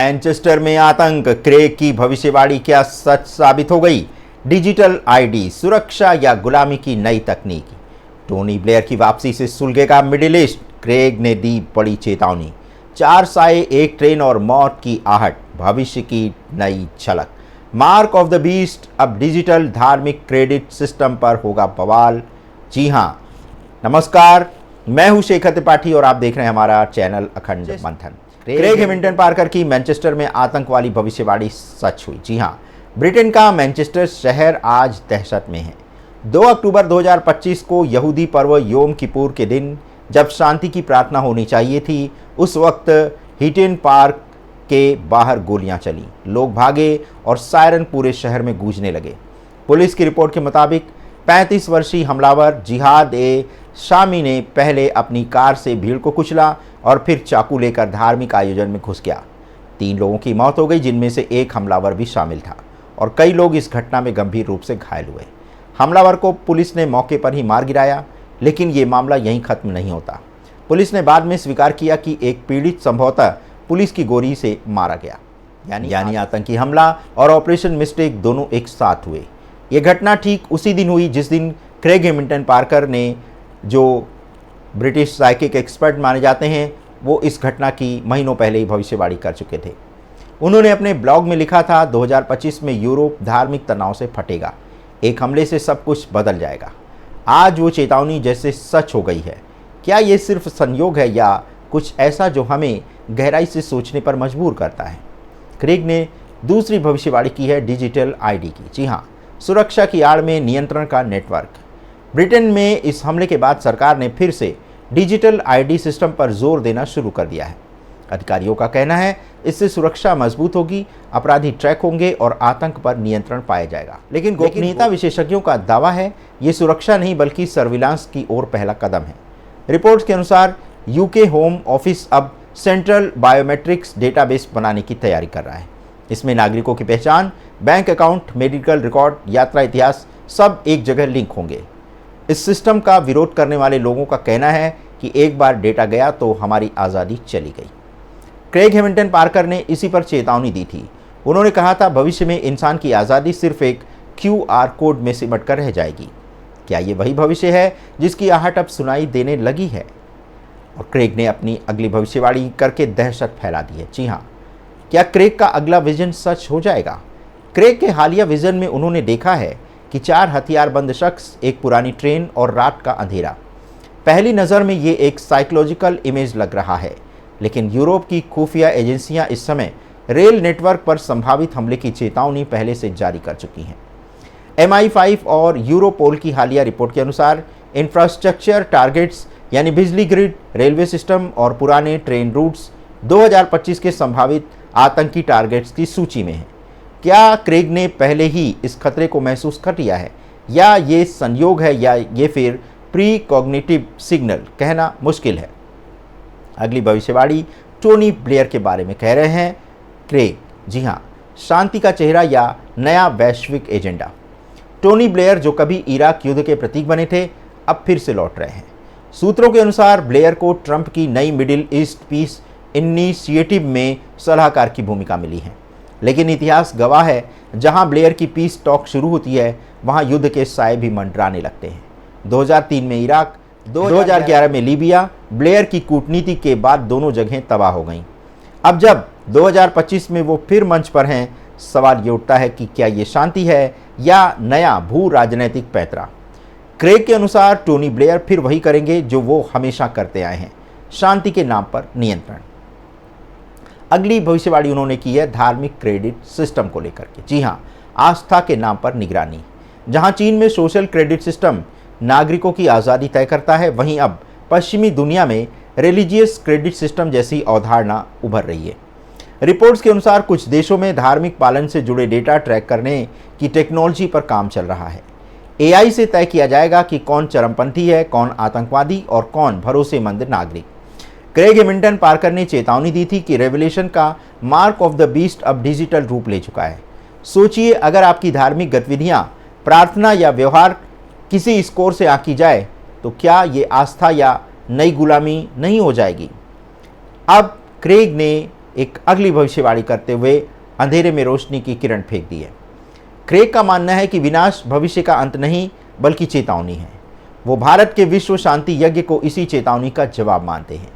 Manchester में आतंक, Craig की भविष्यवाणी क्या सच साबित हो गई? डिजिटल आईडी, सुरक्षा या गुलामी की नई तकनीक? टोनी ब्लेयर की वापसी से सुलगेगा मिडिल ईस्ट, क्रेग ने दी बड़ी चेतावनी। 4 साए, 1 ट्रेन और मौत की आहट, भविष्य की नई झलक। मार्क ऑफ द बीस्ट अब डिजिटल धार्मिक क्रेडिट सिस्टम पर होगा बवाल। जी हां, नमस्कार, मैं हूं शेखर त्रिपाठी और आप देख रहे हैं हमारा चैनल अखंड मंथन। क्रेग हेमिल्टन पार्कर की मैनचेस्टर में आतंक वाली भविष्यवाणी सच हुई। जी हां, ब्रिटेन का मैनचेस्टर शहर आज दहशत में है। 2 अक्टूबर 2025 को यहूदी पर्व योम किपुर के दिन जब शांति की प्रार्थना होनी चाहिए थी, उस वक्त हीटन पार्क के बाहर गोलियां चली, लोग भागे और सायरन पूरे शहर में गूंजने लगे। पुलिस की रिपोर्ट के मुताबिक 35 वर्षीय हमलावर जिहाद ए शामी ने पहले अपनी कार से भीड़ को कुचला और फिर चाकू लेकर धार्मिक आयोजन में घुस गया। 3 लोगों की मौत हो गई, जिनमें से एक हमलावर भी शामिल था और कई लोग इस घटना में गंभीर रूप से घायल हुए। हमलावर को पुलिस ने मौके पर ही मार गिराया, लेकिन ये मामला यहीं खत्म नहीं होता। पुलिस ने बाद में स्वीकार किया कि एक पीड़ित संभवतः पुलिस की गोली से मारा गया। यानी आतंकी हमला और ऑपरेशन मिस्टेक दोनों एक साथ हुए। ये घटना ठीक उसी दिन हुई जिस दिन क्रेग हेमिल्टन पार्कर ने, जो ब्रिटिश साइकिक एक्सपर्ट माने जाते हैं, वो इस घटना की महीनों पहले ही भविष्यवाणी कर चुके थे। उन्होंने अपने ब्लॉग में लिखा था, 2025 में यूरोप धार्मिक तनाव से फटेगा, एक हमले से सब कुछ बदल जाएगा। आज वो चेतावनी जैसे सच हो गई है। क्या ये सिर्फ संयोग है या कुछ ऐसा जो हमें गहराई से सोचने पर मजबूर करता है? क्रेग ने दूसरी भविष्यवाणी की है डिजिटल आईडी की। जी हाँ, सुरक्षा की आड़ में नियंत्रण का नेटवर्क। ब्रिटेन में इस हमले के बाद सरकार ने फिर से डिजिटल आईडी सिस्टम पर जोर देना शुरू कर दिया है। अधिकारियों का कहना है इससे सुरक्षा मजबूत होगी, अपराधी ट्रैक होंगे और आतंक पर नियंत्रण पाया जाएगा। लेकिन गोपनीयता विशेषज्ञों का दावा है ये सुरक्षा नहीं बल्कि सर्विलांस की ओर पहला कदम है। रिपोर्ट्स के अनुसार यूके होम ऑफिस अब सेंट्रल बायोमेट्रिक्स डेटाबेस बनाने की तैयारी कर रहा है। इसमें नागरिकों की पहचान, बैंक अकाउंट, मेडिकल रिकॉर्ड, यात्रा इतिहास सब एक जगह लिंक होंगे। इस सिस्टम का विरोध करने वाले लोगों का कहना है कि एक बार डेटा गया तो हमारी आज़ादी चली गई। क्रेग हेमिल्टन पार्कर ने इसी पर चेतावनी दी थी। उन्होंने कहा था, भविष्य में इंसान की आज़ादी सिर्फ एक QR कोड में सिमट कर रह जाएगी। क्या ये वही भविष्य है जिसकी आहट अब सुनाई देने लगी है? और क्रेग ने अपनी अगली भविष्यवाणी करके दहशत फैला दी है। जी हाँ, क्या क्रेग का अगला विजन सच हो जाएगा? क्रेग के हालिया विजन में उन्होंने देखा है कि 4 हथियारबंद शख्स, एक पुरानी ट्रेन और रात का अंधेरा। पहली नज़र में ये एक साइकोलॉजिकल इमेज लग रहा है, लेकिन यूरोप की खुफिया एजेंसियां इस समय रेल नेटवर्क पर संभावित हमले की चेतावनी पहले से जारी कर चुकी हैं। MI5 और यूरोपोल की हालिया रिपोर्ट के अनुसार इंफ्रास्ट्रक्चर टारगेट्स यानी बिजली ग्रिड, रेलवे सिस्टम और पुराने ट्रेन रूट्स 2025 के संभावित आतंकी टारगेट्स की सूची में हैं। क्या क्रेग ने पहले ही इस खतरे को महसूस कर लिया है या ये संयोग है या ये फिर प्री कॉग्निटिव सिग्नल? कहना मुश्किल है। अगली भविष्यवाणी टोनी ब्लेयर के बारे में कह रहे हैं क्रेग। जी हाँ, शांति का चेहरा या नया वैश्विक एजेंडा। टोनी ब्लेयर, जो कभी इराक युद्ध के प्रतीक बने थे, अब फिर से लौट रहे हैं। सूत्रों के अनुसार ब्लेयर को ट्रंप की नई मिडिल ईस्ट पीस इनिशिएटिव में सलाहकार की भूमिका मिली है। लेकिन इतिहास गवाह है, जहां ब्लेयर की पीस टॉक शुरू होती है वहां युद्ध के साए भी मंडराने लगते हैं। 2003 में इराक, 2011 में लीबिया, ब्लेयर की कूटनीति के बाद दोनों जगहें तबाह हो गईं। अब जब 2025 में वो फिर मंच पर हैं, सवाल ये उठता है कि क्या ये शांति है या नया भू राजनीतिक पैंतरा? क्रेग के अनुसार टोनी ब्लेयर फिर वही करेंगे जो वो हमेशा करते आए हैं, शांति के नाम पर नियंत्रण। अगली भविष्यवाणी उन्होंने की है धार्मिक क्रेडिट सिस्टम को लेकर के। जी हाँ, आस्था के नाम पर निगरानी। जहां चीन में सोशल क्रेडिट सिस्टम नागरिकों की आज़ादी तय करता है, वहीं अब पश्चिमी दुनिया में रिलीजियस क्रेडिट सिस्टम जैसी अवधारणा उभर रही है। रिपोर्ट्स के अनुसार कुछ देशों में धार्मिक पालन से जुड़े डेटा ट्रैक करने की टेक्नोलॉजी पर काम चल रहा है। AI से तय किया जाएगा कि कौन चरमपंथी है, कौन आतंकवादी और कौन भरोसेमंद नागरिक। क्रेग हेमिल्टन पार्कर ने चेतावनी दी थी कि रेवलेशन का मार्क ऑफ द बीस्ट अब डिजिटल रूप ले चुका है। सोचिए, अगर आपकी धार्मिक गतिविधियां, प्रार्थना या व्यवहार किसी स्कोर से आंकी जाए तो क्या ये आस्था या नई गुलामी नहीं हो जाएगी? अब क्रेग ने एक अगली भविष्यवाणी करते हुए अंधेरे में रोशनी की किरण फेंक दी है। क्रेग का मानना है कि विनाश भविष्य का अंत नहीं बल्कि चेतावनी है। वो भारत के विश्व शांति यज्ञ को इसी चेतावनी का जवाब मानते हैं।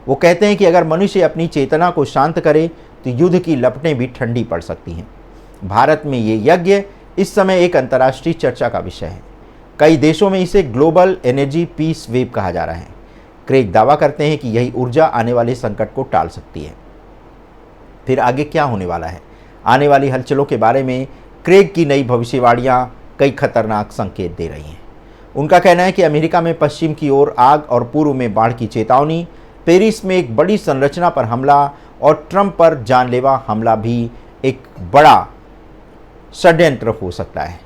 वो कहते हैं कि अगर मनुष्य अपनी चेतना को शांत करे तो युद्ध की लपटें भी ठंडी पड़ सकती हैं। भारत में ये यज्ञ इस समय एक अंतर्राष्ट्रीय चर्चा का विषय है। कई देशों में इसे ग्लोबल एनर्जी पीस वेव कहा जा रहा है। क्रेग दावा करते हैं कि यही ऊर्जा आने वाले संकट को टाल सकती है। फिर आगे क्या होने वाला है? आने वाली हलचलों के बारे में क्रेग की नई भविष्यवाणियां कई खतरनाक संकेत दे रही हैं। उनका कहना है कि अमेरिका में पश्चिम की ओर आग और पूर्व में बाढ़ की चेतावनी, पेरिस में एक बड़ी संरचना पर हमला और ट्रंप पर जानलेवा हमला भी एक बड़ा षड्यंत्र हो सकता है।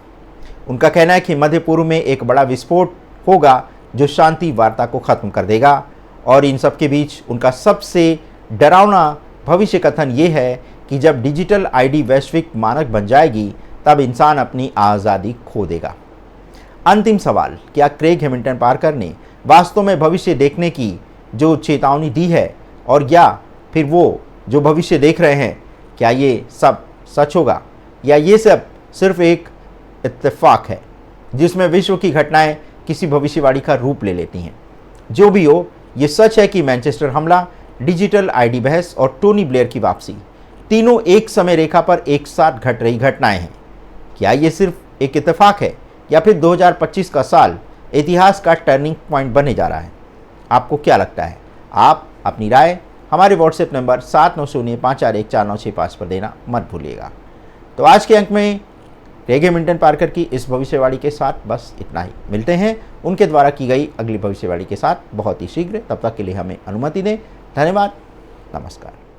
उनका कहना है कि मध्य पूर्व में एक बड़ा विस्फोट होगा जो शांति वार्ता को खत्म कर देगा। और इन सब के बीच उनका सबसे डरावना भविष्य कथन ये है कि जब डिजिटल आईडी वैश्विक मानक बन जाएगी तब इंसान अपनी आज़ादी खो देगा। अंतिम सवाल, क्या क्रेग हैमिल्टन पार्कर ने वास्तव में भविष्य देखने की जो चेतावनी दी है, और या फिर वो जो भविष्य देख रहे हैं क्या ये सब सच होगा, या ये सब सिर्फ एक इत्तेफाक है जिसमें विश्व की घटनाएं किसी भविष्यवाणी का रूप ले लेती हैं? जो भी हो, ये सच है कि मैनचेस्टर हमला, डिजिटल आईडी बहस और टोनी ब्लेयर की वापसी तीनों एक समय रेखा पर एक साथ घट रही घटनाएं हैं। क्या ये सिर्फ एक इत्तेफाक है या फिर 2025 का साल इतिहास का टर्निंग पॉइंट बनने जा रहा है? आपको क्या लगता है? आप अपनी राय हमारे व्हाट्सएप नंबर 7905414965 पर देना मत भूलिएगा। तो आज के अंक में क्रेग हैमिल्टन पार्कर की इस भविष्यवाणी के साथ बस इतना ही। मिलते हैं उनके द्वारा की गई अगली भविष्यवाणी के साथ बहुत ही शीघ्र। तब तक के लिए हमें अनुमति दें। धन्यवाद। नमस्कार।